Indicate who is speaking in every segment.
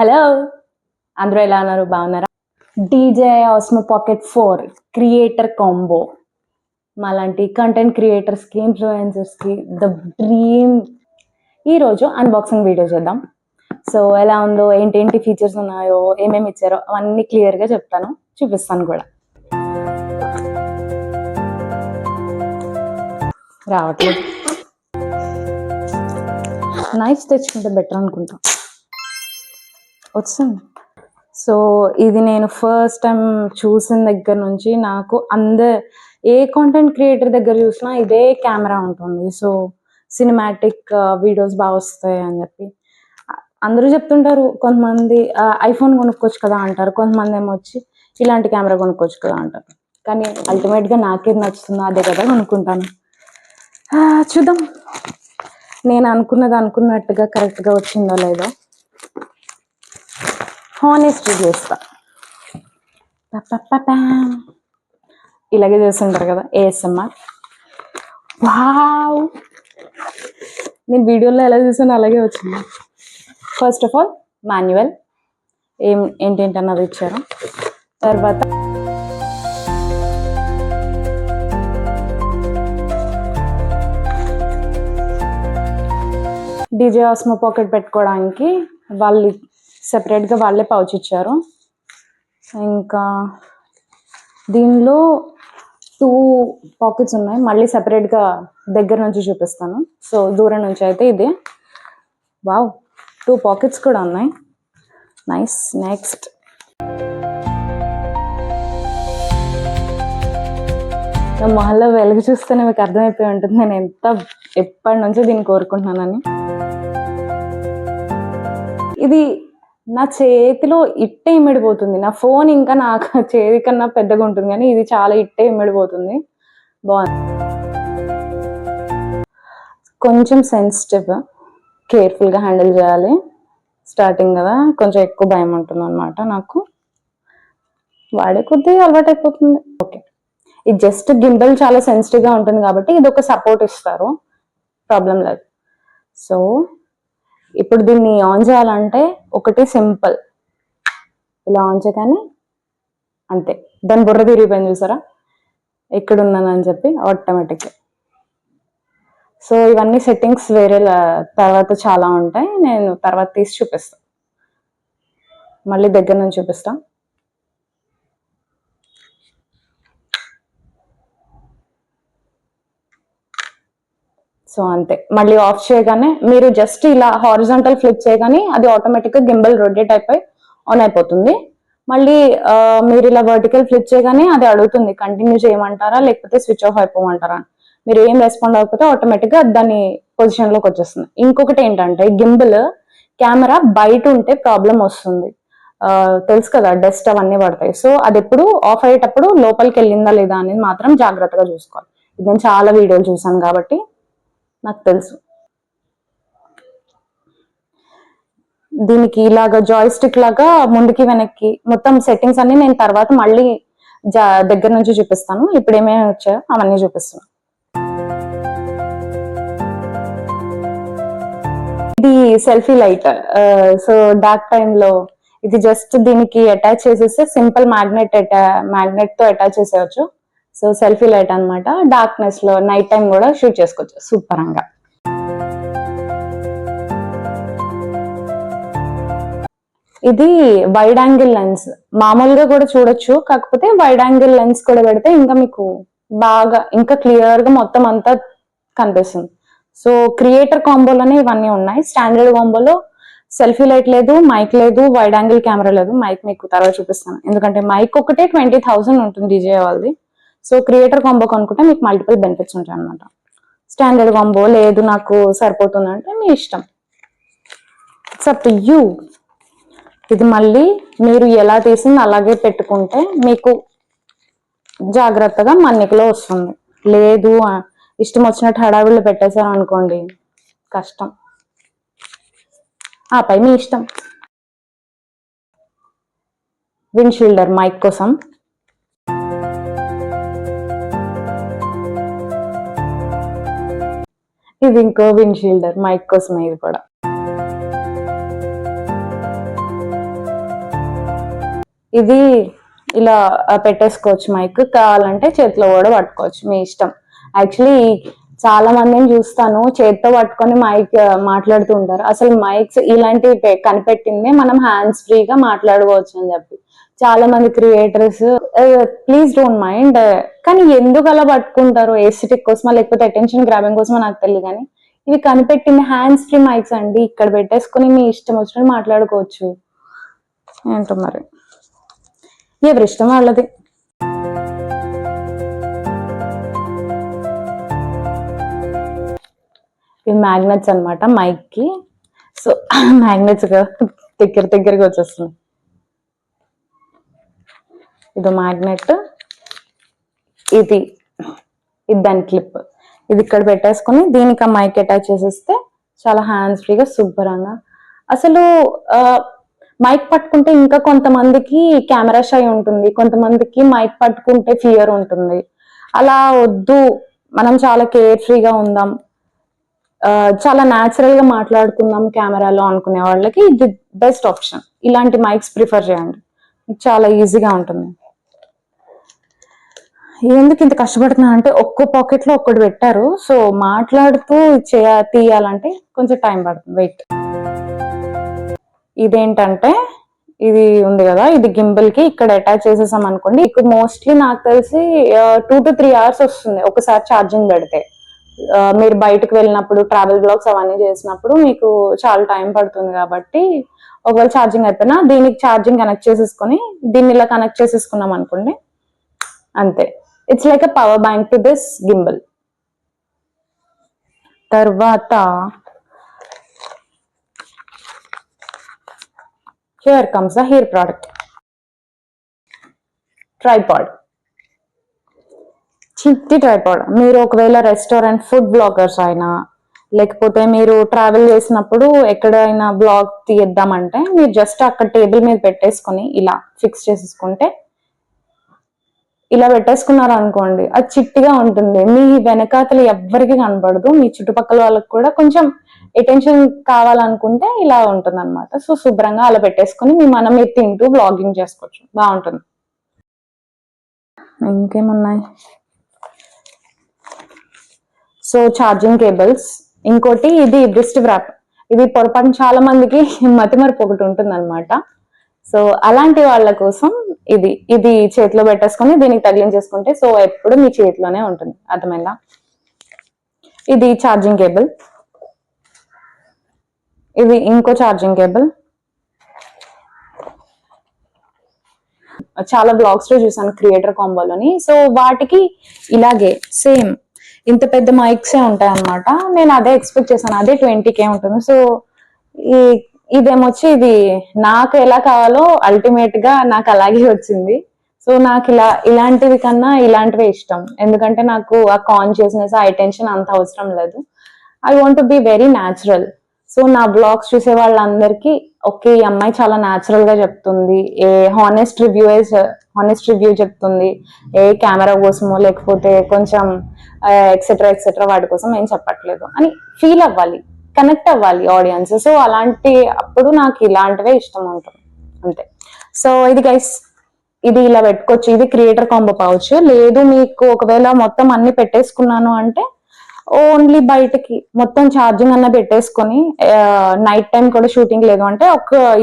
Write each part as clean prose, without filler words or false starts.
Speaker 1: Hello, అందరూ ఎలా ఉన్నారు? బాగున్నారా? DJ Osmo pocket 4 creator combo మాలాంటి కంటెంట్ క్రియేటర్స్కి ఇన్ఫ్లుయెన్సర్స్కి ద డ్రీమ్. ఈరోజు అన్బాక్సింగ్ వీడియో చేద్దాం. సో ఎలా ఉందో, ఏంటేంటి ఫీచర్స్ ఉన్నాయో, ఏమేమి ఇచ్చారో అవన్నీ క్లియర్గా చెప్తాను, చూపిస్తాను కూడా. రావట్లేదు, నైఫ్ తెచ్చుకుంటే బెటర్ అనుకుంటా. వచ్చింది. సో ఇది నేను ఫస్ట్ టైం చూసిన దగ్గర నుంచి నాకు ఏ కాంటెంట్ క్రియేటర్ దగ్గర చూసినా ఇదే కెమెరా ఉంటుంది. సో సినిమాటిక్ వీడియోస్ బాగా వస్తాయి అని చెప్పి అందరూ చెప్తుంటారు. కొంతమంది ఐఫోన్ కొనుక్కోవచ్చు కదా అంటారు, కొంతమంది ఏమో వచ్చి ఇలాంటి కెమెరా కొనుక్కోవచ్చు కదా అంటారు. కానీ అల్టిమేట్గా నాకేది నచ్చుతుందో అదే కదా కొనుక్కుంటాను. చూద్దాం నేను అనుకున్నది అనుకున్నట్టుగా కరెక్ట్గా వచ్చిందో లేదో హానెస్ట్ చేస్తా. ఇలాగే చేస్తుంటారు కదా ASMR. వావ్, నేను వీడియోలో ఎలా చూసాను అలాగే వచ్చింది. ఫస్ట్ ఆఫ్ ఆల్ మాన్యువల్ ఏంటేంటన్నది ఇచ్చారు. తర్వాత డీజే ఆస్మో పాకెట్ పెట్టుకోవడానికి వాళ్ళు సెపరేట్గా వాళ్ళే పౌచ్ ఇచ్చారు. ఇంకా దీనిలో 2 పాకెట్స్ ఉన్నాయి. మళ్ళీ సెపరేట్గా దగ్గర నుంచి చూపిస్తాను. సో దూరం నుంచి అయితే ఇది. వావ్, 2 పాకెట్స్ కూడా ఉన్నాయి. నైస్. నెక్స్ట్ నా మొహంలో వెలుగు చూస్తేనే మీకు అర్థమైపోయి ఉంటుంది నేను ఎప్పటి నుంచో దీన్ని కోరుకుంటున్నానని. ఇది నా చేతిలో ఇట్టే ఇమిడిపోతుంది. నా ఫోన్ ఇంకా నాకు చేతి కన్నా పెద్దగా ఉంటుంది, కానీ ఇది చాలా ఇట్టే ఇమిడిపోతుంది. బాగుంది. కొంచెం సెన్సిటివ్, కేర్ఫుల్గా హ్యాండిల్ చేయాలి. స్టార్టింగ్ కదా, కొంచెం ఎక్కువ భయం ఉంటుంది అనమాట. నాకు వాడే కొద్దీ అలవాటు అయిపోతుంది. ఓకే, ఇది జస్ట్ గింబల్ చాలా సెన్సిటివ్గా ఉంటుంది కాబట్టి ఇది ఒక సపోర్ట్ ఇస్తారు, ప్రాబ్లం లేదు. సో ఇప్పుడు దీన్ని ఆన్ చేయాలంటే ఒకటి సింపుల్, ఇలా ఆన్ చేయగానే అంతే. దాని బుర్ర తిరిగిపోయింది చూసారా, ఎక్కడున్నానని చెప్పి ఆటోమేటిక్గా. సో ఇవన్నీ సెట్టింగ్స్ వేరే తర్వాత చాలా ఉంటాయి, నేను తర్వాత తీసి చూపిస్తాను. మళ్ళీ దగ్గర నుంచి చూపిస్తాను. సో అంతే. మళ్ళీ ఆఫ్ చేయగానే మీరు జస్ట్ ఇలా హారిజాంటల్ ఫ్లిప్ చేయగానే అది ఆటోమేటిక్గా గింబల్ రొటేట్ అయిపోయి ఆన్ అయిపోతుంది. మళ్ళీ మీరు ఇలా వర్టికల్ ఫ్లిప్ చేయగానే అది అడుగుతుంది కంటిన్యూ చేయమంటారా లేకపోతే స్విచ్ ఆఫ్ అయిపోమంటారా. మీరు ఏం రెస్పాండ్ అవ్వకపోతే ఆటోమేటిక్గా దాని పొజిషన్లోకి వచ్చేస్తుంది. ఇంకొకటి ఏంటంటే గింబల్ కెమెరా బయట ఉంటే ప్రాబ్లం వస్తుంది, తెలుసు కదా, డస్ట్ అవన్నీ పడతాయి. సో అది ఎప్పుడు ఆఫ్ అయ్యేటప్పుడు లోపలికి వెళ్ళిందా లేదా అనేది మాత్రం జాగ్రత్తగా చూసుకోవాలి. ఇది నేను చాలా వీడియోలు చూసాను కాబట్టి నాకు తెలుసు. దీనికి ఇలాగా జాయిస్టిక్ లాగా ముందుకి వెనక్కి మొత్తం సెట్టింగ్స్ అన్ని నేను తర్వాత మళ్ళీ దగ్గర నుంచి చూపిస్తాను. ఇప్పుడు ఏమేమి వచ్చాయో అవన్నీ చూపిస్తాను. ఇది సెల్ఫీ లైట్. సో డార్క్ టైంలో ఇది జస్ట్ దీనికి అటాచ్ చేసేస్తే సింపుల్ మ్యాగ్నెట్ తో అటాచ్ చేసేయచ్చు. సో సెల్ఫీ లైట్ అనమాట. డార్క్నెస్ లో నైట్ టైం కూడా షూట్ చేసుకోవచ్చు సూపరంగా. ఇది వైడ్ యాంగిల్ లెన్స్, మామూలుగా కూడా చూడొచ్చు, కాకపోతే వైడ్ యాంగిల్ లెన్స్ కూడా పెడితే ఇంకా మీకు బాగా ఇంకా క్లియర్ గా మొత్తం అంతా కనిపిస్తుంది. సో క్రియేటర్ కాంబోలోనే ఇవన్నీ ఉన్నాయి. స్టాండర్డ్ కాంబోలో సెల్ఫీ లైట్ లేదు, మైక్ లేదు, వైడ్ యాంగిల్ కెమెరా లేదు. మైక్ మీకు తర్వాత చూపిస్తాను, ఎందుకంటే మైక్ ఒకటే 20,000 ఉంటుంది డీజే వాళ్ళది. సో క్రియేటర్ కాంబో కొనుక్కుంటే మీకు మల్టిపుల్ బెనిఫిట్స్ ఉంటాయి అనమాట. స్టాండర్డ్ కాంబో లేదు నాకు సరిపోతుంది అంటే మీ ఇష్టం, ఇట్స్ అప్ టు యూ. ఇది మళ్ళీ మీరు ఎలా తీసింది అలాగే పెట్టుకుంటే మీకు జాగ్రత్తగా మన్నికలో వస్తుంది. లేదు ఇష్టం వచ్చినట్టు హడావిళ్ళు పెట్టేశారు అనుకోండి కష్టం. ఆపై మీ ఇష్టం. విండ్షీల్డర్ మైక్ కోసం. ఇది ఇంకో విండ్షీల్డర్ మైక్ కోసమే. ఇది కూడా ఇది ఇలా పెట్టేసుకోవచ్చు, మైక్ కావాలంటే చేతిలో కూడా పట్టుకోవచ్చు, మీ ఇష్టం. యాక్చువల్లీ చాలా మందిని చూస్తాను చేతితో పట్టుకొని మైక్ మాట్లాడుతూ ఉంటారు. అసలు మైక్స్ ఇలాంటివి కనిపెట్టింది మనం హ్యాండ్స్ ఫ్రీగా మాట్లాడుకోవచ్చు అని చెప్పి. చాలా మంది క్రియేటర్స్ ప్లీజ్ డోంట్ మైండ్, కానీ ఎందుకు అలా పట్టుకుంటారు? ఎస్థెటిక్ కోసమా లేకపోతే అటెన్షన్ గ్రాబింగ్ కోసమా నాకు తెలియదు, కానీ ఇవి కనిపెట్టింది హ్యాండ్స్ ఫ్రీ మైక్స్ అండి. ఇక్కడ పెట్టేసుకొని మీ ఇష్టం వచ్చినట్టు మాట్లాడుకోవచ్చు. ఏంటో మరి, ఎవరి ఇష్టం వాళ్ళది. ఇవి మ్యాగ్నెట్స్ అనమాట మైక్ కి. సో మ్యాగ్నెట్స్ దగ్గరగా వచ్చేస్తుంది. ఇది మ్యాగ్నెట్, ఇది దాని క్లిప్. ఇది ఇక్కడ పెట్టేసుకొని దీనికి ఆ మైక్ అటాచ్ చేసేస్తే చాలా హ్యాండ్స్ ఫ్రీగా శుభ్రంగా. అసలు మైక్ పట్టుకుంటే ఇంకా కొంతమందికి కెమెరా షై ఉంటుంది, కొంతమందికి మైక్ పట్టుకుంటే ఫియర్ ఉంటుంది. అలా వద్దు, మనం చాలా కేర్ ఫ్రీగా ఉందాం, చాలా న్యాచురల్ గా మాట్లాడుకుందాం కెమెరాలో అనుకునే వాళ్ళకి ఇది బెస్ట్ ఆప్షన్. ఇలాంటి మైక్స్ ప్రిఫర్ చేయండి, చాలా ఈజీగా ఉంటుంది. ఎందుకు ఇంత కష్టపడుతున్నా అంటే ఒక్కో పాకెట్ లో ఒక్కటి పెట్టారు, సో మాట్లాడుతూ తీయాలంటే కొంచెం టైం పడుతుంది, వెయిట్. ఇదేంటంటే ఇది ఉంది కదా, ఇది గింబల్ కి ఇక్కడ అటాచ్ చేసేసాం అనుకోండి. ఇక్కడ మోస్ట్లీ నాకు తెలిసి 2 to 3 hours వస్తుంది ఒకసారి ఛార్జింగ్ పెడితే. మీరు బయటకు వెళ్ళినప్పుడు ట్రావెల్ బ్లాగ్స్ అవన్నీ చేసినప్పుడు మీకు చాలా టైం పడుతుంది కాబట్టి ఒకవేళ ఛార్జింగ్ అయిపోయినా దీనికి ఛార్జింగ్ కనెక్ట్ చేసేసుకొని దీన్ని ఇలా కనెక్ట్ చేసేసుకున్నాం అనుకోండి, అంతే. It's like a power bank to this gimbal. తర్వాత here comes the hair product. Tripod, చిట్టి ట్రైపాడ్. మీరు ఒకవేళ రెస్టారెంట్ ఫుడ్ బ్లాగర్స్ అయినా లేకపోతే మీరు ట్రావెల్ చేసినప్పుడు ఎక్కడైనా బ్లాగ్ తీద్దామంటే మీరు జస్ట్ అక్కడ టేబుల్ మీద పెట్టేసుకొని ఇలా ఫిక్స్ చేసేసుకుంటే, ఇలా పెట్టేసుకున్నారు అనుకోండి, అది చిట్టిగా ఉంటుంది. మీ వెనకాతలు ఎవ్వరికి కనపడదు, మీ చుట్టుపక్కల వాళ్ళకి కూడా కొంచెం అటెన్షన్ కావాలనుకుంటే ఇలా ఉంటుంది అనమాట. సో శుభ్రంగా అలా పెట్టేసుకొని మనం మీరు తింటూ బ్లాగింగ్ చేసుకోవచ్చు, బాగుంటుంది. ఇంకేమున్నాయి? So charging cables. ఇంకోటి ఇది బ్రిస్ట్ వ్రాప్. ఇది పొరపాటు చాలా మందికి మతిమరుపు ఒకటి ఉంటుంది అనమాట. సో అలాంటి వాళ్ళ కోసం ఇది చేతిలో పెట్టేసుకొని దీనికి తగిలించేసుకుంటే సో ఎప్పుడు మీ చేతిలోనే ఉంటుంది, అర్థమైందా? ఇది ఛార్జింగ్ కేబుల్. ఇది ఇంకో ఛార్జింగ్ కేబుల్. చాలా బ్లాగ్స్ లో చూసాను క్రియేటర్ కాంబోలోని. సో వాటికి ఇలాగే సేమ్ ఇంత పెద్ద మైక్సే ఉంటాయి అనమాట. నేను అదే ఎక్స్పెక్ట్ చేశాను, అదే 20K ఉంటుంది. సో ఇదేమొచ్చి ఇది నాకు ఎలా కావాలో అల్టిమేట్ గా నాకు అలాగే వచ్చింది. సో నాకు ఇలాంటివి కన్నా ఇలాంటివే ఇష్టం, ఎందుకంటే నాకు ఆ కాన్షియస్నెస్ ఆ అటెన్షన్ అంత అవసరం లేదు. I want to be very natural. So నా బ్లాగ్స్ చూసే వాళ్ళందరికీ ఓకే, ఈ అమ్మాయి చాలా న్యాచురల్ గా చెప్తుంది, ఏ హానెస్ట్ రివ్యూ చెప్తుంది, ఏ కెమెరా కోసమో లేకపోతే కొంచెం ఎక్సెట్రా వాటి కోసం ఏం చెప్పట్లేదు అని ఫీల్ అవ్వాలి, కనెక్ట్ అవ్వాలి ఆడియన్స్. సో అలాంటి అప్పుడు నాకు ఇలాంటివే ఇష్టం ఉంటుంది, అంతే. సో ఇది గైస్, ఇది ఇలా పెట్టుకోవచ్చు. ఇది క్రియేటర్ కాంబో పౌచ్. లేదు మీకు ఒకవేళ మొత్తం అన్ని పెట్టేసుకున్నాను అంటే ఓన్లీ బయటకి మొత్తం ఛార్జింగ్ అన్న పెట్టేసుకొని నైట్ టైం కూడా షూటింగ్ లేదు అంటే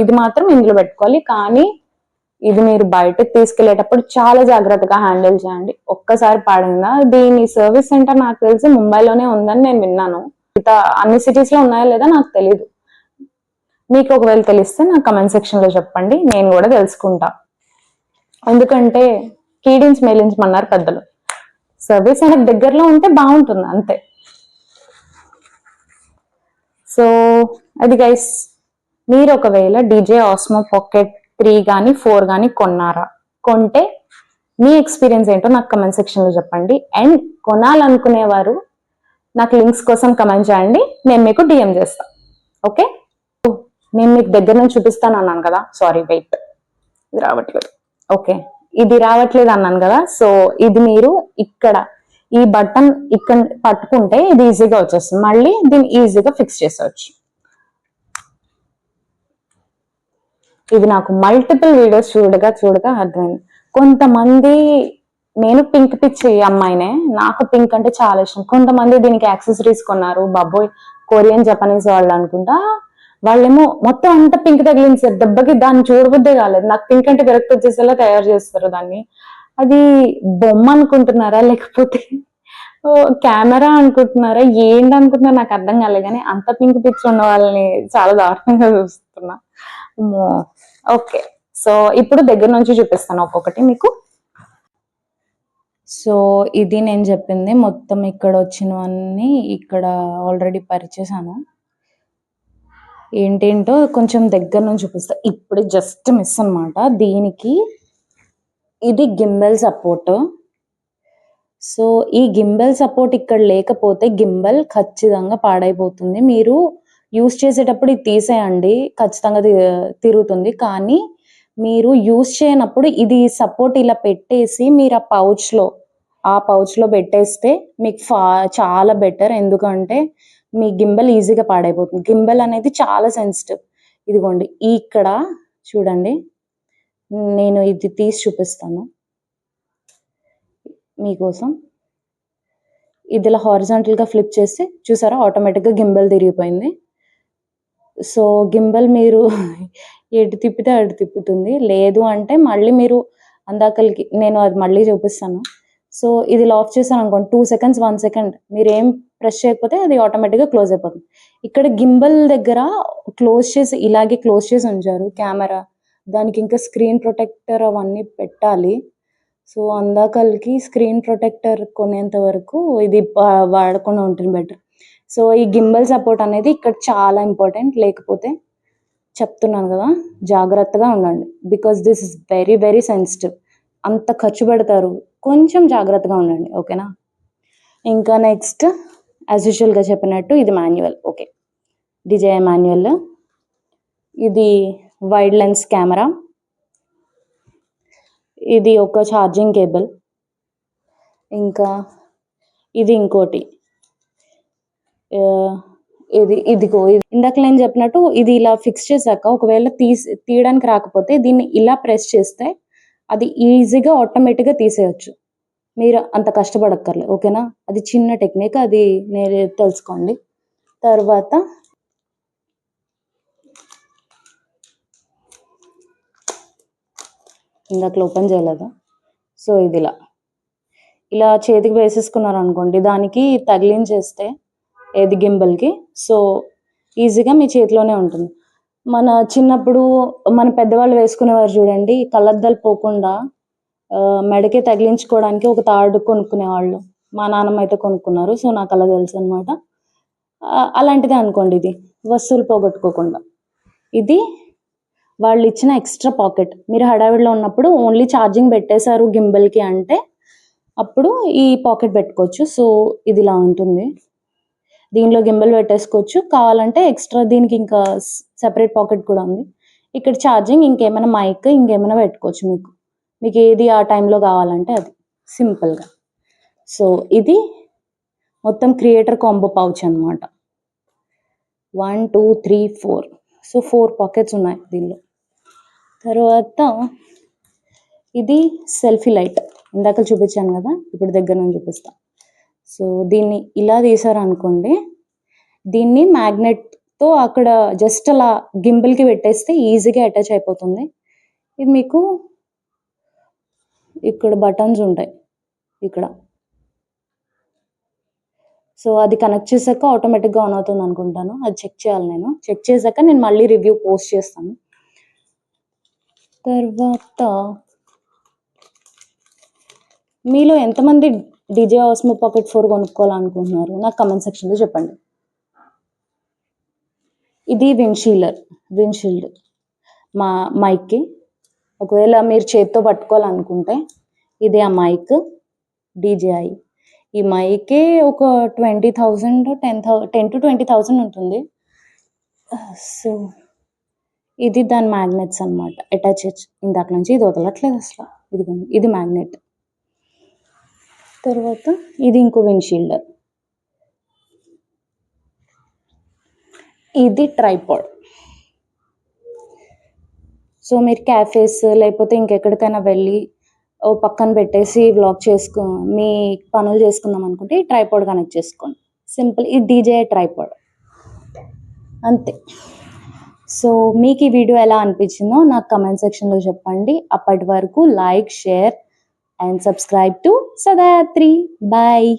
Speaker 1: ఇది మాత్రం ఇందులో పెట్టుకోవాలి. కానీ ఇది మీరు బయటకు తీసుకెళ్లేటప్పుడు చాలా జాగ్రత్తగా హ్యాండిల్ చేయండి. ఒక్కసారి పాడిందా, దీని సర్వీస్ సెంటర్ నాకు తెలిసి ముంబైలోనే ఉందని నేను విన్నాను. అన్ని సిటీస్ లో ఉన్నాయో లేదా నాకు తెలీదు. మీకు ఒకవేళ తెలిస్తే నాకు కమెంట్ సెక్షన్ లో చెప్పండి, నేను కూడా తెలుసుకుంటా. ఎందుకంటే కీడిన్స్ మేలించమన్నారు పెద్దలు. సర్వీస్ సెంటర్ దగ్గరలో ఉంటే బాగుంటుంది, అంతే. సో అది గైస్, మీరు ఒకవేళ డీజే ఆస్మో పాకెట్ 3 కానీ 4 కానీ కొంటే మీ ఎక్స్పీరియన్స్ ఏంటో నాకు కమెంట్ సెక్షన్ లో చెప్పండి. అండ్ కొనాలనుకునేవారు నాకు లింక్స్ కోసం కమెంట్ చేయండి, నేను మీకు డిఎం చేస్తా. ఓకే, నేను మీకు దగ్గర నుంచి చూపిస్తాను అన్నాను కదా, సారీ వెయిట్, ఇది రావట్లేదు. ఓకే, ఇది రావట్లేదు అన్నాను కదా. సో ఇది మీరు ఇక్కడ ఈ బటన్ ఇక్కడ పట్టుకుంటే ఇది ఈజీగా వచ్చేస్తుంది, మళ్ళీ దీన్ని ఈజీగా ఫిక్స్ చేసేవచ్చు. ఇది నాకు మల్టిపుల్ వీడియోస్ చూడగా చూడగా అర్థమైంది. కొంతమంది, నేను పింక్ పిచ్చి అమ్మాయినే, నాకు పింక్ అంటే చాలా ఇష్టం. కొంతమంది దీనికి యాక్సెసరీస్ కొన్నారు, బాబోయ్ కొరియన్ జపనీస్ వాళ్ళు అనుకుంటా. వాళ్ళేమో మొత్తం అంతా పింక్ తగిలించారు దెబ్బకి, దాన్ని చూడబుద్దే కాలేదు. నాకు పింక్ అంటే విరక్తి వచ్చేసేలా తయారు చేస్తారు దాన్ని. అది బొమ్మ అనుకుంటున్నారా లేకపోతే కెమెరా అనుకుంటున్నారా ఏంటి అనుకుంటున్నారా నాకు అర్థం కాలేదు. కానీ అంత పింక్ పిచ్చి ఉన్న వాళ్ళని చాలా దారుణంగా చూస్తున్నా. ఓకే, సో ఇప్పుడు దగ్గర నుంచి చూపిస్తాను ఒక్కొక్కటి మీకు. సో ఇది నేను చెప్పింది మొత్తం. ఇక్కడ వచ్చినవన్నీ ఇక్కడ ఆల్రెడీ పరిచేసాను. ఏంటేంటో కొంచెం దగ్గర నుంచి చూపిస్తా. ఇప్పుడు జస్ట్ మిస్ అనమాట దీనికి. ఇది గింబెల్ సపోర్ట్. సో ఈ గింబెల్ సపోర్ట్ ఇక్కడ లేకపోతే గింబెల్ ఖచ్చితంగా పాడైపోతుంది. మీరు యూస్ చేసేటప్పుడు ఇది తీసేయండి, ఖచ్చితంగా తిరుగుతుంది. కానీ మీరు యూస్ చేయనప్పుడు ఇది సపోర్ట్ ఇలా పెట్టేసి మీరు ఆ పౌచ్లో పెట్టేస్తే మీకు చాలా బెటర్. ఎందుకంటే మీ గింబెల్ ఈజీగా పాడైపోతుంది. గింబెల్ అనేది చాలా సెన్సిటివ్. ఇదిగోండి ఇక్కడ చూడండి, నేను ఇది తీసి చూపిస్తాను మీకోసం. ఇది ఇలా హారిజాంటల్గా ఫ్లిప్ చేస్తే చూసారా ఆటోమేటిక్గా గింబెల్ తిరిగిపోయింది. సో గింబెల్ మీరు ఎటు తిప్పితే అటు తిప్పుతుంది. లేదు అంటే మళ్ళీ మీరు అందాకలికి నేను అది మళ్ళీ చూపిస్తాను. సో ఇది ఇలా ఆఫ్ చేశాను అనుకోండి, 2 seconds 1 second మీరు ఏం ప్రెస్ చేయకపోతే అది ఆటోమేటిక్గా క్లోజ్ అయిపోతుంది. ఇక్కడ గింబెల్ దగ్గర ఇలాగే క్లోజ్ చేసి ఉంచారు కెమెరా. దానికి ఇంకా స్క్రీన్ ప్రొటెక్టర్ అవన్నీ పెట్టాలి. సో అందాకలికి స్క్రీన్ ప్రొటెక్టర్ కొనేంత వరకు ఇది వాడకుండా ఉంటుంది బెటర్. సో ఈ గింబెల్ సపోర్ట్ అనేది ఇక్కడ చాలా ఇంపార్టెంట్. లేకపోతే చెప్తున్నాను కదా, జాగ్రత్తగా ఉండండి. Because this is very very sensitive. అంత ఖర్చు పెడతారు, కొంచెం జాగ్రత్తగా ఉండండి. ఓకేనా. ఇంకా నెక్స్ట్ యాజ్ యూజువల్గా చెప్పినట్టు ఇది మాన్యువల్. Okay, DJI manual. ఇది వైడ్ లెన్స్ కెమెరా. ఇది ఒక ఛార్జింగ్ కేబుల్. ఇంకా ఇది ఇంకోటి, ఇదిగో ఇందాక నేను చెప్పినట్టు ఇది ఇలా ఫిక్స్ చేశాక ఒకవేళ తీయడానికి రాకపోతే దీన్ని ఇలా ప్రెస్ చేస్తే అది ఈజీగా ఆటోమేటిక్గా తీసేయచ్చు. మీరు అంత కష్టపడక్కర్లేదు. ఓకేనా. అది చిన్న టెక్నిక్, అది నేను తెలుసుకోండి. తర్వాత ఇందాక ఓపెన్ చేయలేదా. సో ఇది ఇలా చేతికి వేసేసుకున్నారు అనుకోండి, దానికి తగిలించేస్తే ఏది గింబల్కి, సో ఈజీగా మీ చేతిలోనే ఉంటుంది. మన చిన్నప్పుడు మన పెద్దవాళ్ళు వేసుకునేవారు చూడండి, కళ్ళద్దాలు పోకుండా మెడకే తగిలించుకోవడానికి ఒక తాడు కొనుక్కునేవాళ్ళు. మా నాన్నమ్మ అయితే కొనుక్కున్నారు. సో నాకు అలా తెలుసు అనమాట. అలాంటిదే అనుకోండి ఇది, వస్తువులు పోగొట్టుకోకుండా. ఇది వాళ్ళు ఇచ్చిన ఎక్స్ట్రా పాకెట్. మీరు హడావిడిలో ఉన్నప్పుడు ఓన్లీ ఛార్జింగ్ పెట్టేశారు గింబల్కి అంటే అప్పుడు ఈ పాకెట్ పెట్టుకోవచ్చు. సో ఇది ఇలా ఉంటుంది. దీనిలో గింబల్ పెట్టేసుకోవచ్చు. కావాలంటే ఎక్స్ట్రా దీనికి ఇంకా సెపరేట్ పాకెట్ కూడా ఉంది. ఇక్కడ ఛార్జింగ్, ఇంకేమైనా మైక్, ఇంకేమైనా పెట్టుకోవచ్చు మీకు ఏది ఆ టైంలో కావాలంటే అది సింపుల్గా. సో ఇది మొత్తం క్రియేటర్ కాంబో పౌచ్ అనమాట. 1 2 3 4. సో 4 పాకెట్స్ ఉన్నాయి దీనిలో. తర్వాత ఇది సెల్ఫీ లైట్. ఇందాక చూపించాను కదా, ఇప్పుడు దగ్గర నుంచి చూపిస్తా. సో దీన్ని ఇలా తీసారనుకోండి, దీన్ని మ్యాగ్నెట్తో అక్కడ జస్ట్ అలా గింబల్కి పెట్టేస్తే ఈజీగా అటాచ్ అయిపోతుంది. ఇది మీకు ఇక్కడ బటన్స్ ఉంటాయి ఇక్కడ. సో అది కనెక్ట్ చేశాక ఆటోమేటిక్గా ఆన్ అవుతుంది అనుకుంటాను. అది చెక్ చేయాలి. నేను చెక్ చేశాక నేను మళ్ళీ రివ్యూ పోస్ట్ చేస్తాను. తర్వాత మీలో ఎంతమంది DJI Osmo Pocket 4 కొనుక్కోవాలనుకుంటున్నారు నాకు కమెంట్ సెక్షన్లో చెప్పండి. ఇది విండ్షీల్డ్ మా మైక్కి. ఒకవేళ మీరు చేతితో పట్టుకోవాలనుకుంటే ఇదే ఆ మైక్ DJI. ఈ మైకే ఒక 20,000 10 to 20,000 ఉంటుంది. సో ఇది దాని మ్యాగ్నెట్స్ అనమాట, అటాచ్ ఇందాక నుంచి ఇది వదలట్లేదు అసలు. ఇది మ్యాగ్నెట్. తర్వాత ఇది ఇంకో విండ్షీల్డ్. ఇది ట్రైపాడ్. సో మీరు క్యాఫేస్ లేకపోతే ఇంకెక్కడికైనా వెళ్ళి ఓ పక్కన పెట్టేసి వ్లాగ్ మీ పనులు చేసుకుందాం అనుకుంటే ఈ ట్రైపాడ్ కనెక్ట్ చేసుకోండి. సింపుల్. ఈ డీజే ట్రైపాడ్ అంతే. సో మీకు ఈ వీడియో ఎలా అనిపించిందో నాకు కమెంట్ సెక్షన్లో చెప్పండి. అప్పటి వరకు like, share and subscribe to Sadayatri. Bye.